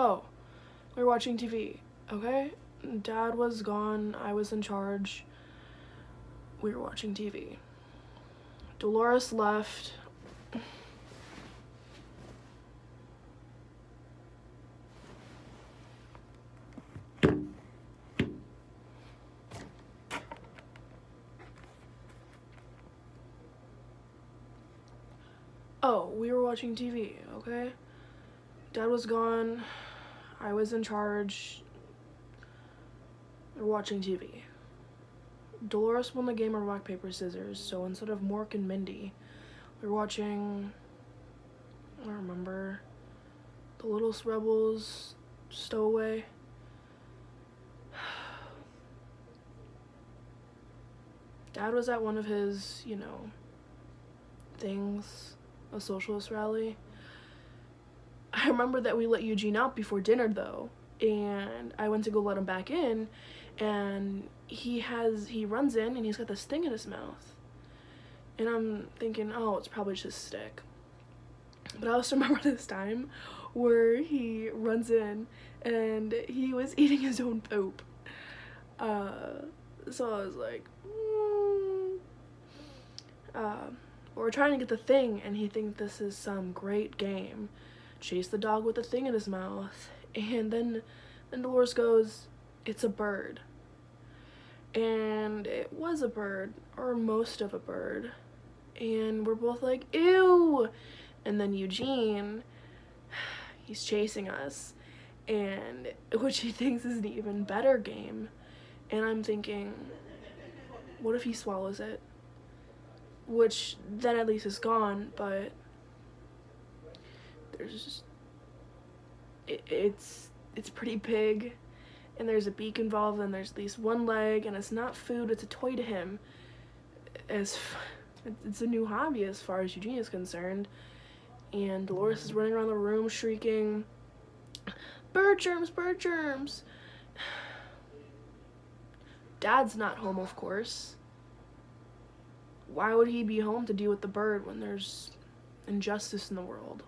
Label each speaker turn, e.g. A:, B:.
A: Oh, we were watching TV, okay? Dad was gone, I was in charge. We were watching TV. Dolores left. Oh, we were watching TV, okay? Dad was gone, I was in charge. We were watching TV. Dolores won the game of rock, paper, scissors, so instead of Mork and Mindy, we were watching, I don't remember, The Little Rebels, Stowaway. Dad was at one of his, things, a socialist rally. I remember that we let Eugene out before dinner though, and I went to go let him back in, and he runs in and he's got this thing in his mouth. And I'm thinking, oh, it's probably just a stick. But I also remember this time where he runs in and he was eating his own poop. So I was like, we're trying to get the thing, and he thinks this is some great game. Chase the dog with the thing in his mouth. And then Dolores goes, it's a bird. And it was a bird, or most of a bird. And we're both like, ew! And then Eugene, he's chasing us, and which he thinks is an even better game. And I'm thinking, what if he swallows it? Which then at least is gone, but there's just, it's pretty big, and there's a beak involved, and there's at least one leg, and it's not food, it's a toy to him. It's a new hobby as far as Eugene is concerned. And Dolores is running around the room shrieking, bird germs, bird germs. Dad's not home, of course. Why would he be home to deal with the bird when there's injustice in the world?